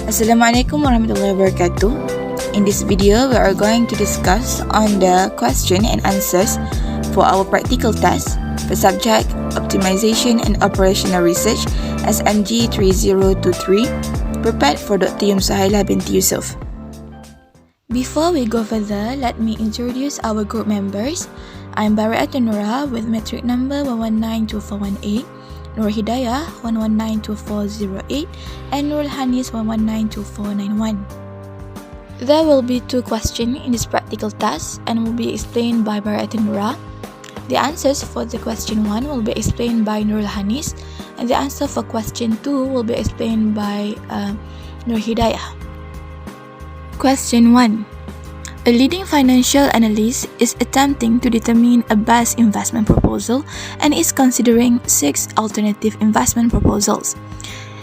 Assalamualaikum warahmatullahi wabarakatuh. In this video, we are going to discuss on the question and answers for our practical test for subject Optimization and Operational Research SMG3023 prepared for Dr. SUHAYLAH binti YUSOFF. Before we go further, let me introduce our group members. I'm BARIATUN NURA with metric number 1192418, HIDAYAH 1192408, and NURUL HANIS 1192491. There will be 2 questions in this practical task and will be explained by BARIATUN NURA. The answers for the question 1 will be explained by NURUL HANIS, and the answer for question 2 will be explained by HIDAYAH. Question 1. A leading financial analyst is attempting to determine a best investment proposal and is considering 6 alternative investment proposals.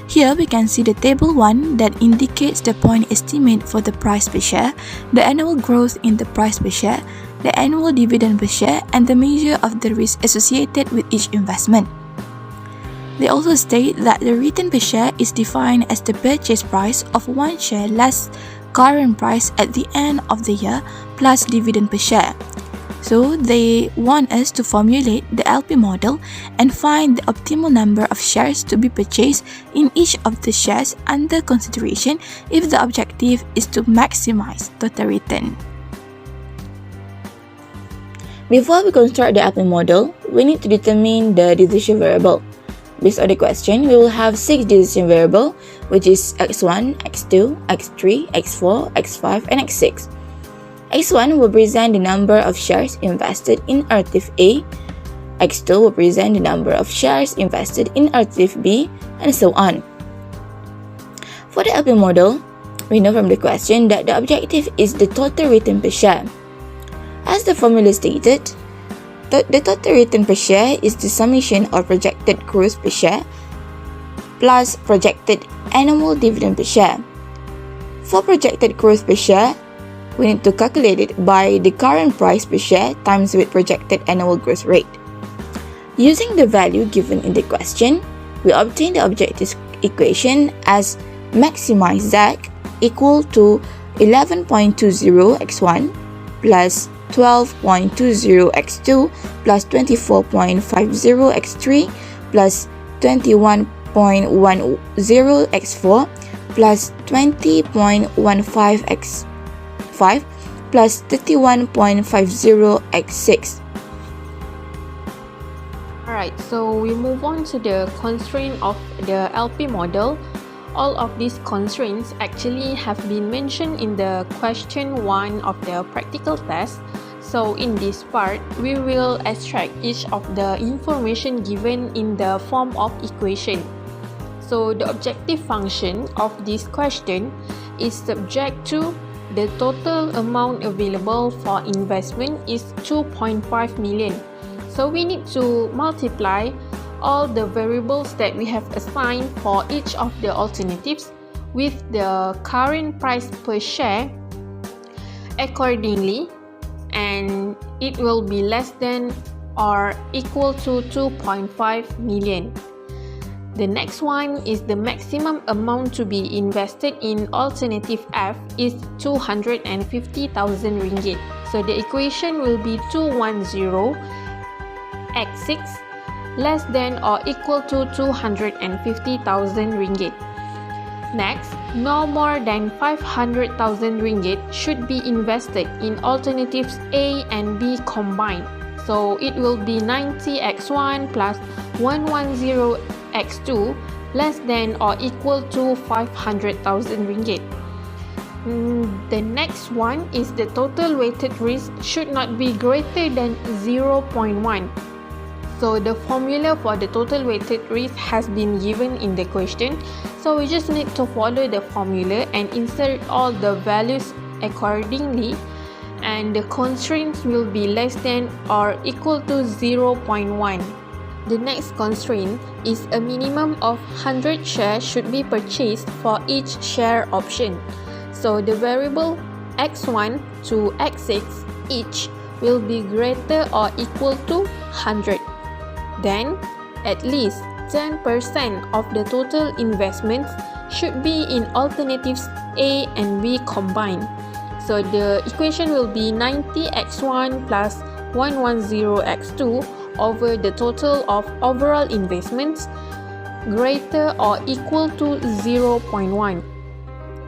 Here we can see the table 1 that indicates the point estimate for the price per share, the annual growth in the price per share, the annual dividend per share, and the measure of the risk associated with each investment. They also state that the return per share is defined as the purchase price of one share less current price at the end of the year plus dividend per share. So they want us to formulate the LP model and find the optimal number of shares to be purchased in each of the shares under consideration if the objective is to maximize total return. Before we construct the LP model, we need to determine the decision variable. Based on the question, we will have 6 decision variables, which is x1, x2, x3, x4, x5, and x6. x1 will present the number of shares invested in Alternative A, x2 will present the number of shares invested in Alternative B, and so on. For the LP model, we know from the question that the objective is the total return per share. As the formula stated, the total return per share is the summation of projected growth per share plus projected annual dividend per share. For projected growth per share, we need to calculate it by the current price per share times with projected annual growth rate. Using the value given in the question, we obtain the objective equation as maximize Z equal to 11.20x1 plus 12.20x2 plus 24.50x3 plus 21.10x4 plus 20.15x5 plus 31.50x6. Alright, so we move on to the constraint of the LP model. All of these constraints actually have been mentioned in the question 1 of the practical test. So in this part, we will extract each of the information given in the form of equation. So the objective function of this question is subject to the total amount available for investment is 2.5 million. So we need to multiply all the variables that we have assigned for each of the alternatives with the current price per share accordingly, and it will be less than or equal to 2.5 million. The next one is the maximum amount to be invested in alternative F is 250,000 ringgit. So the equation will be 210x6 less than or equal to 250,000 ringgit. Next, no more than 500,000 ringgit should be invested in alternatives A and B combined. So it will be 90x1 plus 110x2 less than or equal to 500,000 ringgit. The next one is the total weighted risk should not be greater than 0.1. So the formula for the total weighted risk has been given in the question. So we just need to follow the formula and insert all the values accordingly, and the constraints will be less than or equal to 0.1. The next constraint is a minimum of 100 shares should be purchased for each share option. So the variable x1 to x6 each will be greater or equal to 100. Then, at least 10% of the total investments should be in alternatives A and B combined. So the equation will be 90x1 plus 110x2 over the total of overall investments greater or equal to 0.1.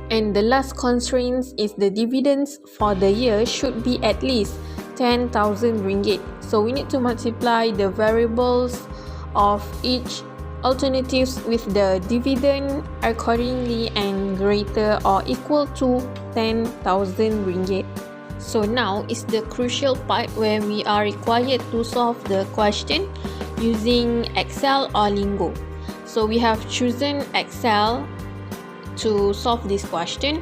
And the last constraint is the dividends for the year should be at least 10,000 ringgit. So we need to multiply the variables of each alternatives with the dividend accordingly and greater or equal to 10,000 ringgit. So now is the crucial part where we are required to solve the question using Excel or Lingo. So we have chosen Excel to solve this question,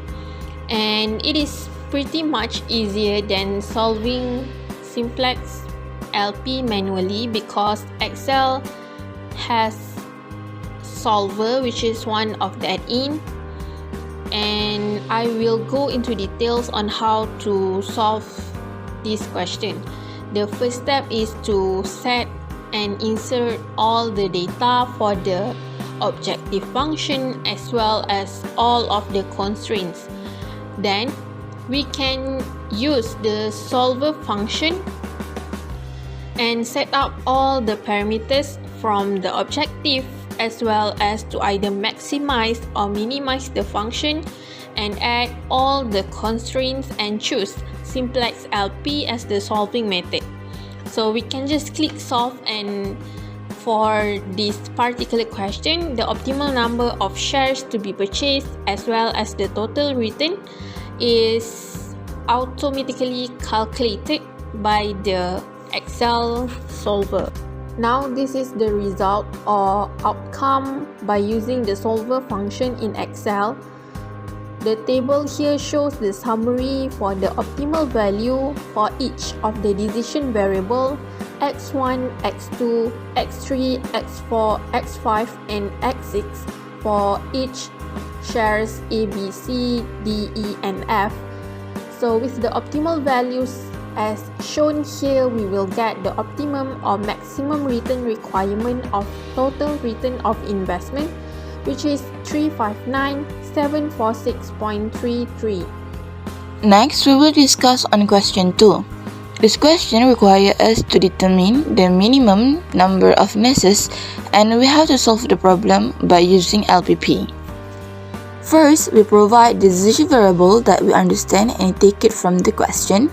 and it is pretty much easier than solving simplex LP manually because Excel has solver, which is one of the add-in, and I will go into details on how to solve this question. The first step is to set and insert all the data for the objective function as well as all of the constraints. Then we can use the solver function and set up all the parameters from the objective as well as to either maximize or minimize the function and add all the constraints and choose simplex LP as the solving method. So we can just click solve, and for this particular question, the optimal number of shares to be purchased as well as the total return is automatically calculated by the Excel solver. Now this is the result or outcome by using the solver function in Excel. The table here shows the summary for the optimal value for each of the decision variable x1, x2, x3, x4, x5 and x6 for each shares A, B, C, D, E and F. So with the optimal values as shown here, we will get the optimum or maximum return requirement of total return of investment, which is 359,746.33. Next, we will discuss on question 2. This question requires us to determine the minimum number of messes, and we have to solve the problem by using LPP. First, we provide the decision variable that we understand and take it from the question.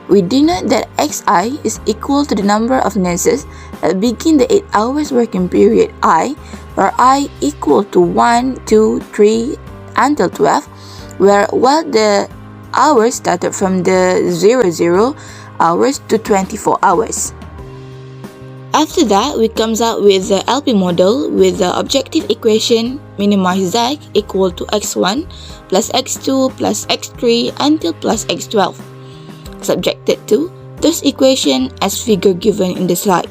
We denote that xi is equal to the number of messes that begin the 8 hours working period I, where I equal to 1, 2, 3 until 12, while the hours started from the 00 hours to 24 hours. After that, we comes out with the LP model with the objective equation minimize z equal to x1 plus x2 plus x3 until plus x12, subjected to this equation as figure given in the slide.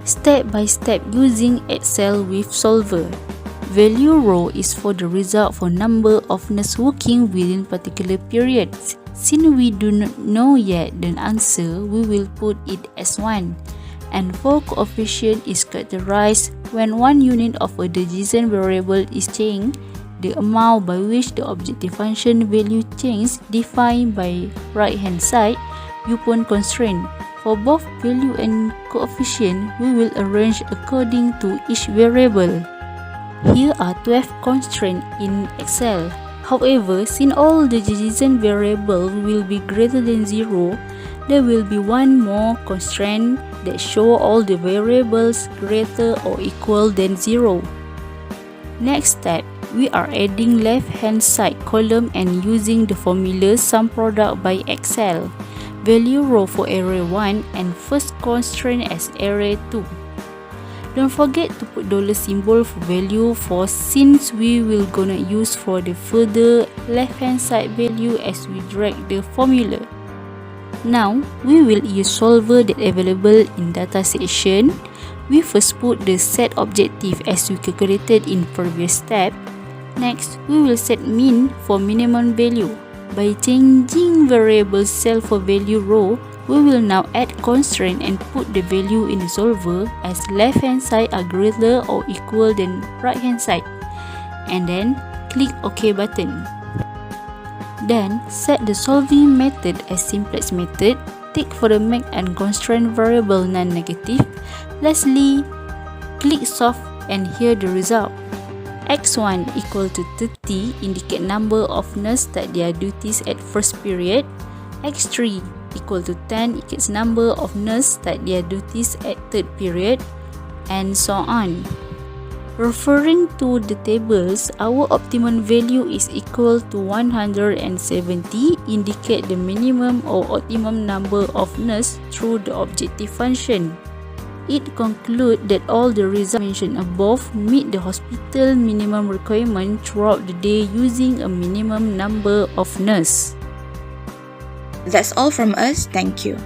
Step by step using Excel with solver. Value row is for the result for number of nurse working within particular periods. Since we do not know yet the answer, we will put it as 1. And for coefficient is characterized when one unit of a decision variable is changed, the amount by which the objective function value changes defined by right hand side upon constraint. For both value and coefficient, we will arrange according to each variable. Here are 12 constraints in Excel. However, since all the decision variables will be greater than 0, there will be one more constraint that shows all the variables greater or equal than 0. Next step, we are adding left hand side column and using the formula sum product by Excel. Value row for array 1 and first constraint as array 2. Don't forget to put dollar symbol for value for since we will gonna use for the further left hand side value as we drag the formula. Now, we will use solver that available in data section. We first put the set objective as we calculated in previous step. Next, we will set min for minimum value. By changing variable cell for value row, we will now add constraint and put the value in the solver as left hand side are greater or equal than right hand side. and then click OK button. Then set the solving method as simplex method. Tick for the make and constraint variable non-negative. Lastly, click solve and here the result. X1 equal to 30 indicate number of nurse start their duties at first period. X3 equal to 10 indicates number of nurse start their duties at third period, and so on. Referring to the tables, our optimum value is equal to 170, indicate the minimum or optimum number of nurse through the objective function. It concludes that all the results mentioned above meet the hospital minimum requirement throughout the day using a minimum number of nurse. That's all from us. Thank you.